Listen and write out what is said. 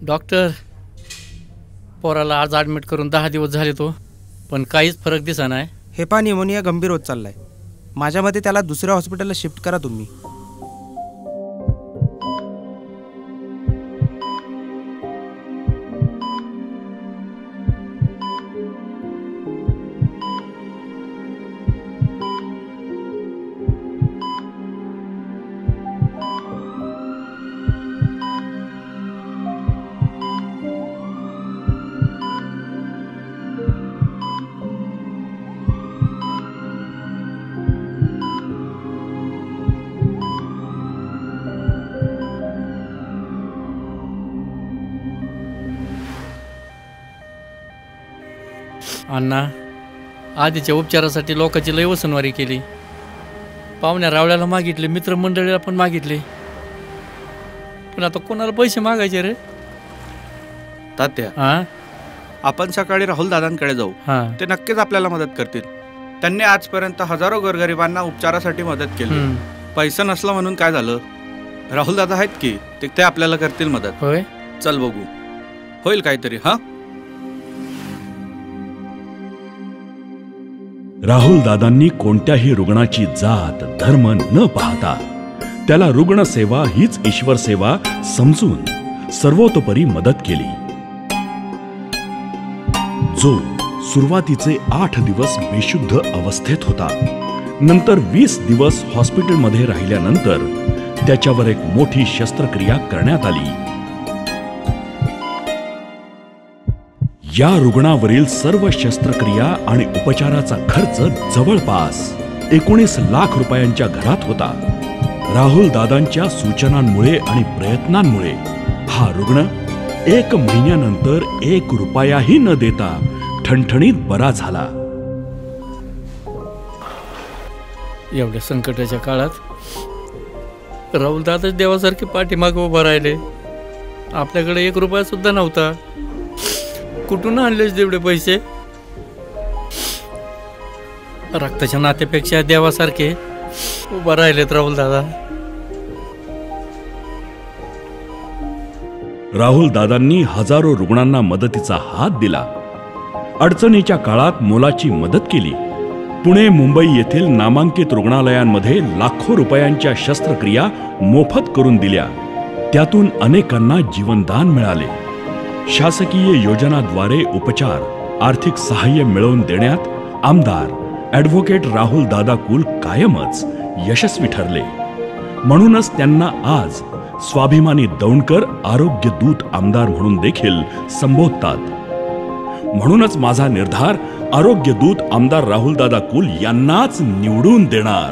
Doctor, पोराला आज admit करून 10 दिवस झाले तो, पण काहीच फरक दिसा नाही. हेपा निमोनिया गंभीर होत चाललाय. माझ्या मते त्याला दुसऱ्या हॉस्पिटलला शिफ्ट करा तुम्ही. अण्णा, आधीच्या उपचारासाठी लोकांची लय वसनवारी केली. पाहुण्या रावळ्याला मागितले, मित्रमंडळीला पण मागितले, पण आता कोणाला पैसे मागायचे रे? तात्या, आपण सकाळी राहुल दादांकडे जाऊ. ते नक्कीच आपल्याला मदत करतील. त्यांनी आजपर्यंत हजारो गोरगरिबांना उपचारासाठी मदत केली. पैसा नसला म्हणून काय झालं? राहुल दादा आहेत की, ते आपल्याला करतील मदत. होय, चल बघू, होईल काहीतरी. राहुल दादांनी कोणत्याही रुग्णाची जात धर्म न पाहता त्याला रुग्णसेवा हीच ईश्वर सेवा समजून सर्वतोपरी मदत केली. जो सुरुवातीचे 8 दिवस बेशुद्ध अवस्थेत होता, नंतर 20 दिवस हॉस्पिटलमध्ये राहिल्यानंतर त्याच्यावर एक मोठी शस्त्रक्रिया करण्यात आली. या रुग्णावरील सर्व शस्त्रक्रिया आणि उपचाराचा खर्च जवळपास 19 लाख रुपयांच्या घरात होता. राहुल दादांच्या सूचनांमुळे आणि प्रयत्नांमुळे हा रुग्ण 1 महिन्यानंतर 1 रुपयाही न देता ठणठणीत बरा झाला. एवढ्या संकटाच्या काळात राहुल दादा देवासारखे पाठीमागे उभा राहिले. आपल्याकडे 1 रुपया सुद्धा नव्हता. कुठून आणलेच तेवढे पैसे? रक्ताच्या नात्यापेक्षा देवासारखे उभा राहिलेत राहुल दादा. राहुल दादांनी हजारो रुग्णांना मदतीचा हात दिला. अडचणीच्या काळात मोलाची मदत केली. पुणे, मुंबई येथील नामांकित रुग्णालयांमध्ये लाखो रुपयांच्या शस्त्रक्रिया मोफत करून दिल्या. त्यातून अनेकांना जीवनदान मिळाले. शासकीय योजनाद्वारे उपचार, आर्थिक सहाय्य मिळवून देण्यात आमदार ॲडव्होकेट राहुल दादा कुल कायमच यशस्वी ठरले. म्हणूनच त्यांना आज स्वाभिमानी दौंडकर आरोग्य दूत आमदार म्हणून देखील संबोधतात. म्हणूनच माझा निर्धार आरोग्य दूत आमदार राहुल दादा कुल यांनाच निवडून देणार.